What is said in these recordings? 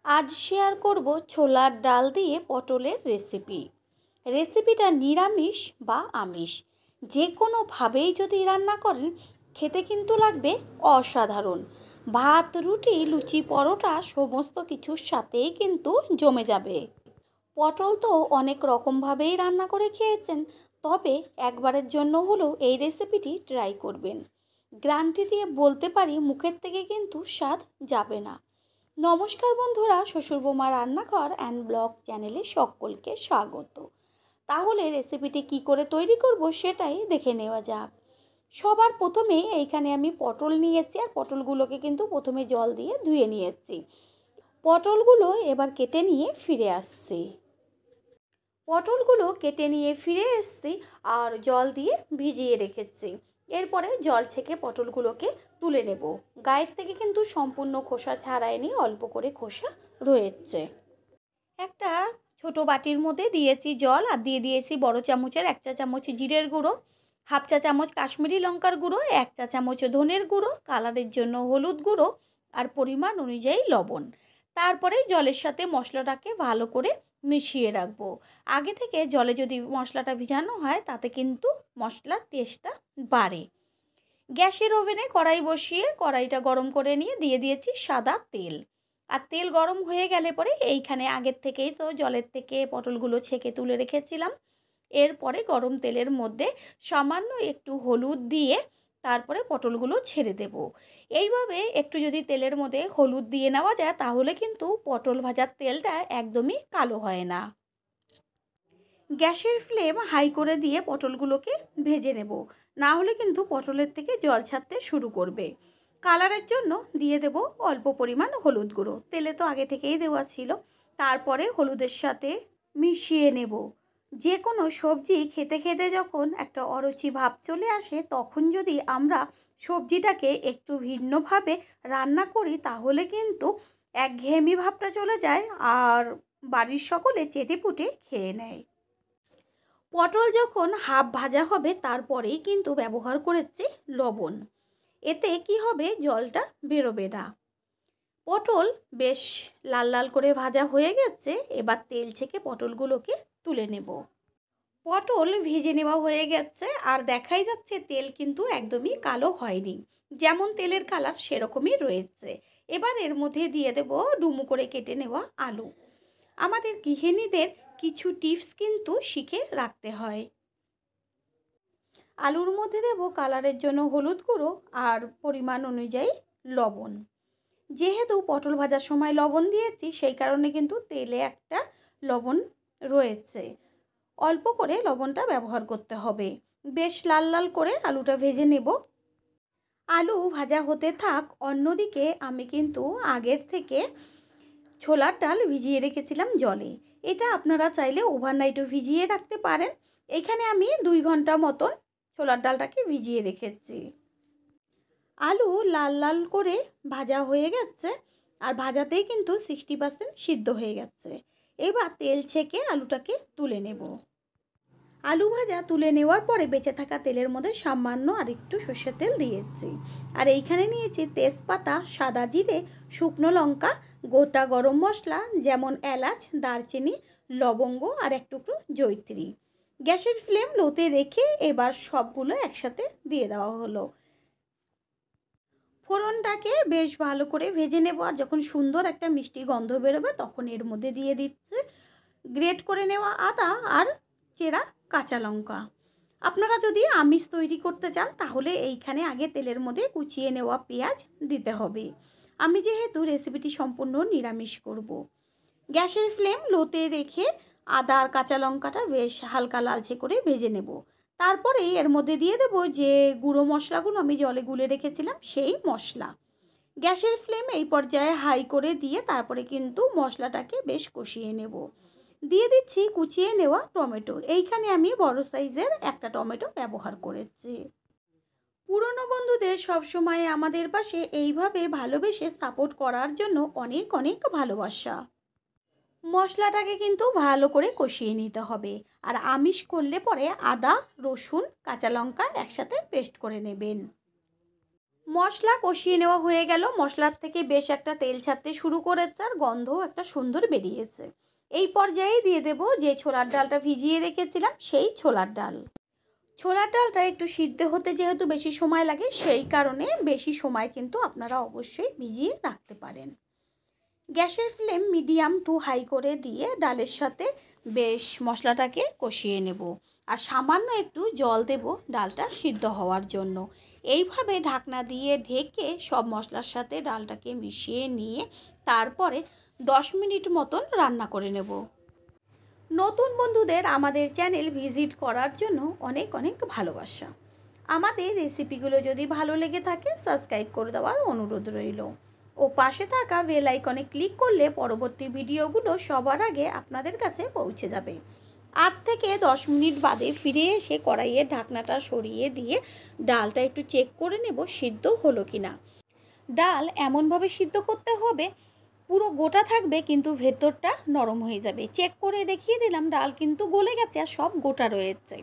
আজ শেয়ার করব ছোলার ডাল দিয়ে পটলের রেসিপিটা নিরামিষ বা আমিষ যে কোনোভাবেই যদি রান্না করেন খেতে কিন্তু লাগবে অসাধারণ। ভাত, রুটি, লুচি, পরোটা সমস্ত কিছুর সাথেই কিন্তু জমে যাবে। পটল তো অনেক রকমভাবেই রান্না করে খেয়েছেন, তবে একবারের জন্য হলেও এই রেসিপিটি ট্রাই করবেন। গ্যারান্টি দিয়ে বলতে পারি মুখের থেকে কিন্তু স্বাদ যাবে না। নমস্কার বন্ধুরা, শ্বশুর বৌমা রান্নাঘর অ্যান্ড ব্লগ চ্যানেলে সকলকে স্বাগত। তাহলে রেসিপিটি কি করে তৈরি করব সেটাই দেখে নেওয়া যাক। সবার প্রথমে এইখানে আমি পটল নিয়েছি, আর পটলগুলোকে কিন্তু প্রথমে জল দিয়ে ধুয়ে নিয়েছি। পটলগুলো এবার কেটে নিয়ে ফিরে আসছি। পটলগুলো কেটে নিয়ে ফিরে এসছি আর জল দিয়ে ভিজিয়ে রেখেছি। এরপরে জল ছেঁকে পটলগুলোকে তুলে নেব। গায়ের থেকে কিন্তু সম্পূর্ণ খোসা ছাড়ায়নি, অল্প করে খোসা রয়েছে। একটা ছোট বাটির মধ্যে দিয়েছি জল, আর দিয়ে দিয়েছি বড় চামচের 1 চা চামচ জিরের গুঁড়ো, 1/2 চা চামচ কাশ্মীরি লঙ্কার গুঁড়ো, 1 চা চামচ ধনের গুঁড়ো, কালারের জন্য হলুদ গুঁড়ো আর পরিমাণ অনুযায়ী লবণ। তারপরে জলের সাথে মশলাটাকে ভালো করে মিশিয়ে রাখবো। আগে থেকে জলে যদি মশলাটা ভিজানো হয় তাতে কিন্তু মশলার টেস্টটা বাড়ে। গ্যাসের ওভেনে কড়াই বসিয়ে কড়াইটা গরম করে নিয়ে দিয়ে দিয়েছি সাদা তেল। আর তেল গরম হয়ে গেলে পরে এইখানে আগের থেকেই তো জলের থেকে পটলগুলো ছেঁকে তুলে রেখেছিলাম। এরপরে গরম তেলের মধ্যে সামান্য একটু হলুদ দিয়ে তারপরে পটলগুলো ছেড়ে দেব। এইভাবে একটু যদি তেলের মধ্যে হলুদ দিয়ে নেওয়া যায় তাহলে কিন্তু পটল ভাজার তেলটা একদমই কালো হয় না। গ্যাসের ফ্লেম হাই করে দিয়ে পটলগুলোকে ভেজে নেব, না হলে কিন্তু পটলের থেকে জল ছাড়তে শুরু করবে। কালারের জন্য দিয়ে দেব অল্প পরিমাণ হলুদ গুঁড়ো, তেলে তো আগে থেকেই দেওয়া ছিল। তারপরে হলুদের সাথে মিশিয়ে নেব। যে কোনো সবজি খেতে খেতে যখন একটা অরুচি ভাব চলে আসে তখন যদি আমরা সবজিটাকে একটু ভিন্নভাবে রান্না করি তাহলে কিন্তু একঘেয়েমি ভাবটা চলে যায় আর বাড়ির সকলে চেটেপুটে খেয়ে নেয়। পটল যখন হাফ ভাজা হবে তারপরেই কিন্তু ব্যবহার করেছি লবণ। এতে কি হবে, জলটা বেরোবে না। পটল বেশ লাল লাল করে ভাজা হয়ে গেছে, এবার তেল ছেঁকে পটলগুলোকে তুলে নেব। পটল ভেজে নেওয়া হয়ে গেছে আর দেখাই যাচ্ছে তেল কিন্তু একদমই কালো হয়নি, যেমন তেলের কালার সেরকমই রয়েছে। এবার এর মধ্যে দিয়ে দেব ডুমো করে কেটে নেওয়া আলু। আমাদের গৃহিণীদের কিছু টিপস কিন্তু শিখে রাখতে হয়। আলুর মধ্যে দেব কালারের জন্য হলুদ গুঁড়ো আর পরিমাণ অনুযায়ী লবণ। যেহেতু পটল ভাজার সময় লবণ দিয়েছি সেই কারণে কিন্তু তেলে একটা লবণ রয়েছে, অল্প করে লবণটা ব্যবহার করতে হবে। বেশ লাল লাল করে আলুটা ভেজে নেব। আলু ভাজা হতে থাক, অন্যদিকে আমি কিন্তু আগের থেকে ছোলার ডাল ভিজিয়ে রেখেছিলাম জলে। এটা আপনারা চাইলে ওভারনাইটও ভিজিয়ে রাখতে পারেন। এখানে আমি 2 ঘন্টা মতন ছোলার ডালটাকে ভিজিয়ে রেখেছি। আলু লাল লাল করে ভাজা হয়ে গেছে আর ভাজাতেই কিন্তু 60% সিদ্ধ হয়ে গেছে। এবার তেল ছেঁকে আলুটাকে তুলে নেব। আলু ভাজা তুলে নেওয়ার পরে বেঁচে থাকা তেলের মধ্যে সামান্য আর একটু সর্ষের তেল দিয়েছি। আর এইখানে নিয়েছি তেজপাতা, সাদা জিরে, শুকনো লঙ্কা, গোটা গরম মশলা যেমন এলাচ, দারচিনি, লবঙ্গ আর এক টুকরো জয়িত্রী। গ্যাসের ফ্লেম লোতে রেখে এবার সবগুলো একসাথে দিয়ে দেওয়া হলো। ফোড়নটাকে বেশ ভালো করে ভেজে নেব, আর যখন সুন্দর একটা মিষ্টি গন্ধ বেরোবে তখন এর মধ্যে দিয়ে দিচ্ছে গ্রেট করে নেওয়া আদা আর চেরা কাঁচা লঙ্কা। আপনারা যদি আমিষ তৈরি করতে চান তাহলে এইখানে আগে তেলের মধ্যে কুচিয়ে নেওয়া পেঁয়াজ দিতে হবে। আমি যেহেতু রেসিপিটি সম্পূর্ণ নিরামিষ করব। গ্যাসের ফ্লেম লোতে রেখে আদা আর কাঁচা লঙ্কাটা বেশ হালকা লালচে করে ভেজে নেব। তারপরে এর মধ্যে দিয়ে দেব যে গুঁড়ো মশলাগুলো আমি জলে গুলে রেখেছিলাম সেই মশলা। গ্যাসের ফ্লেম এই পর্যায়ে হাই করে দিয়ে তারপরে কিন্তু মশলাটাকে বেশ কষিয়ে নেব। দিয়ে দিচ্ছি কুচিয়ে নেওয়া টমেটো। এইখানে আমি বড় সাইজের একটা টমেটো ব্যবহার করেছি। পুরনো বন্ধুদের সবসময় আমাদের পাশে এইভাবে ভালোবেসে সাপোর্ট করার জন্য অনেক অনেক ভালোবাসা। মশলাটাকে কিন্তু ভালো করে কষিয়ে নিতে হবে। আর আমিষ করলে পরে আদা, রসুন, কাঁচা লঙ্কা একসাথে পেস্ট করে নেবেন। মশলা কষিয়ে নেওয়া হয়ে গেল। মশলার থেকে বেশ একটা তেল ছাড়তে শুরু করেছে আর গন্ধও একটা সুন্দর বেরিয়েছে। এই পর্যায়ে দিয়ে দেব যে ছোলার ডালটা ভিজিয়ে রেখেছিলাম সেই ছোলার ডাল। ছোলার ডালটা একটু সিদ্ধ হতে যেহেতু বেশি সময় লাগে, সেই কারণে বেশি সময় কিন্তু আপনারা অবশ্যই ভিজিয়ে রাখতে পারেন। গ্যাসের ফ্লেম মিডিয়াম টু হাই করে দিয়ে ডালের সাথে বেশ মশলাটাকে কষিয়ে নেব। আর সামান্য একটু জল দেব ডালটা সিদ্ধ হওয়ার জন্য। এইভাবে ঢাকনা দিয়ে ঢেকে সব মশলার সাথে ডালটাকে মিশিয়ে নিয়ে তারপরে 10 মিনিট মতন রান্না করে নেব। নতুন বন্ধুদের আমাদের চ্যানেল ভিজিট করার জন্য অনেক অনেক ভালোবাসা। আমাদের রেসিপিগুলো যদি ভালো লেগে থাকে সাবস্ক্রাইব করে দেওয়ার অনুরোধ রইল ও পাশে থাকা বেল আইকনে ক্লিক করলে পরবর্তী ভিডিওগুলো সবার আগে আপনাদের কাছে পৌঁছে যাবে। 8 থেকে 10 মিনিট বাদে ফিরে এসে কড়াইয়ের ঢাকনাটা সরিয়ে দিয়ে ডালটা একটু চেক করে নেব সিদ্ধ হলো কিনা। ডাল এমনভাবে সিদ্ধ করতে হবে পুরো গোটা থাকবে কিন্তু ভেতরটা নরম হয়ে যাবে। চেক করে দেখিয়ে দিলাম ডাল কিন্তু গলে গেছে আর সব গোটা রয়েছে।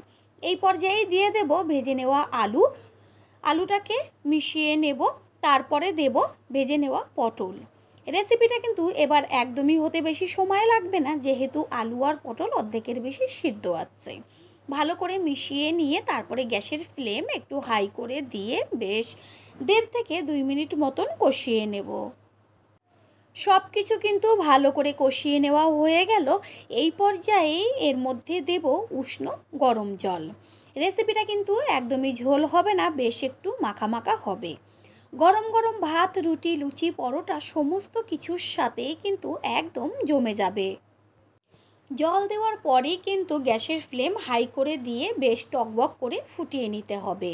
এই পর্যায়ে দিয়ে দেব ভেজে নেওয়া আলুটাকে মিশিয়ে নেব। তারপরে দেব ভেজে নেওয়া পটল। রেসিপিটা কিন্তু এবার একদমই হতে বেশি সময় লাগবে না, যেহেতু আলু আর পটল অর্ধেকের বেশি সিদ্ধ আছে। ভালো করে মিশিয়ে নিয়ে তারপরে গ্যাসের ফ্লেম একটু হাই করে দিয়ে বেশ 1.5 থেকে 2 মিনিট মতন কষিয়ে নেব। সব কিছু কিন্তু ভালো করে কষিয়ে নেওয়া হয়ে গেল। এই পর্যায়ে এর মধ্যে দেব উষ্ণ গরম জল। রেসিপিটা কিন্তু একদমই ঝোল হবে না, বেশ একটু মাখা মাখা হবে। গরম গরম ভাত, রুটি, লুচি, পরোটা সমস্ত কিছুর সাথে কিন্তু একদম জমে যাবে। জল দেওয়ার পরেই কিন্তু গ্যাসের ফ্লেম হাই করে দিয়ে বেশ টকবক করে ফুটিয়ে নিতে হবে।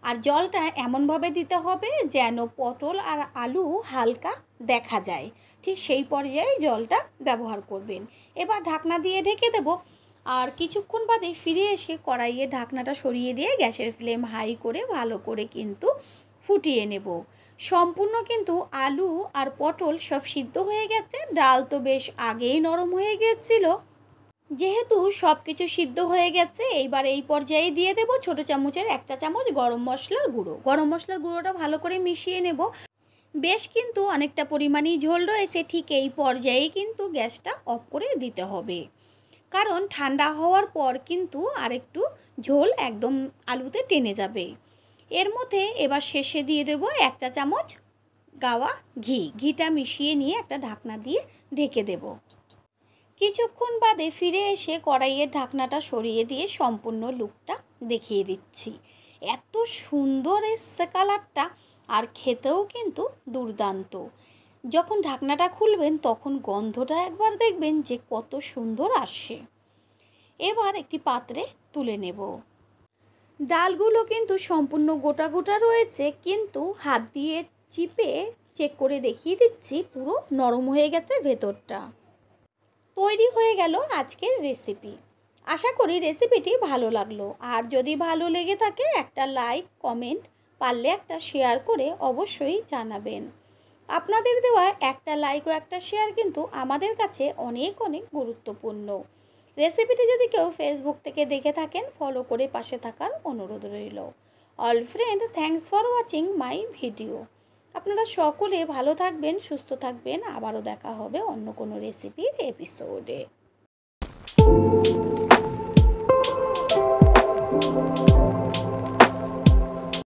আর জলটা এমনভাবে দিতে হবে যেন পটল আর আলু হালকা দেখা যায়, ঠিক সেই পর্যায়ে জলটা ব্যবহার করবেন। এবার ঢাকনা দিয়ে ঢেকে দেব। আর কিছুক্ষণ বাদে ফিরে এসে কড়াইয়ে ঢাকনাটা সরিয়ে দিয়ে গ্যাসের ফ্লেম হাই করে ভালো করে কিন্তু ফুটিয়ে নেব। সম্পূর্ণ কিন্তু আলু আর পটল সব সিদ্ধ হয়ে গেছে। ডাল তো বেশ আগেই নরম হয়ে গেছিল। যেহেতু সব কিছু সিদ্ধ হয়ে গেছে, এইবার এই পর্যায়ে দিয়ে দেব ছোটো চামচের 1 চা চামচ গরম মশলার গুঁড়ো। গরম মশলার গুঁড়োটা ভালো করে মিশিয়ে নেব। বেশ কিন্তু অনেকটা পরিমাণেই ঝোল রয়েছে, ঠিক এই পর্যায়ে কিন্তু গ্যাসটা অফ করে দিতে হবে, কারণ ঠান্ডা হওয়ার পর কিন্তু আরেকটু ঝোল একদম আলুতে টেনে যাবে। এর মধ্যে এবার শেষে দিয়ে দেব 1 চা চামচ গাওয়া ঘিটা মিশিয়ে নিয়ে একটা ঢাকনা দিয়ে ঢেকে দেব। কিছুক্ষণ বাদে ফিরে এসে কড়াইয়ের ঢাকনাটা সরিয়ে দিয়ে সম্পূর্ণ লুকটা দেখিয়ে দিচ্ছি। এত সুন্দর এসছে কালারটা, আর খেতেও কিন্তু দুর্দান্ত। যখন ঢাকনাটা খুলবেন তখন গন্ধটা একবার দেখবেন যে কত সুন্দর আসে। এবার একটি পাত্রে তুলে নেব। ডালগুলো কিন্তু সম্পূর্ণ গোটা গোটা রয়েছে, কিন্তু হাত দিয়ে চিপে চেক করে দেখিয়ে দিচ্ছি পুরো নরম হয়ে গেছে ভেতরটা। তৈরি হয়ে গেল আজকের রেসিপি। আশা করি রেসিপিটি ভালো লাগলো। আর যদি ভালো লেগে থাকে একটা লাইক, কমেন্ট, পারলে একটা শেয়ার করে অবশ্যই জানাবেন। আপনাদের দেওয়া একটা লাইক ও একটা শেয়ার কিন্তু আমাদের কাছে অনেক অনেক গুরুত্বপূর্ণ। রেসিপিটি যদি কেউ ফেসবুক থেকে দেখে থাকেন ফলো করে পাশে থাকার অনুরোধ রইল। All friend, thanks for watching my video. আপনারা সকলে ভালো থাকবেন, সুস্থ থাকবেন। আবারও দেখা হবে অন্য কোনো রেসিপির এপিসোডে।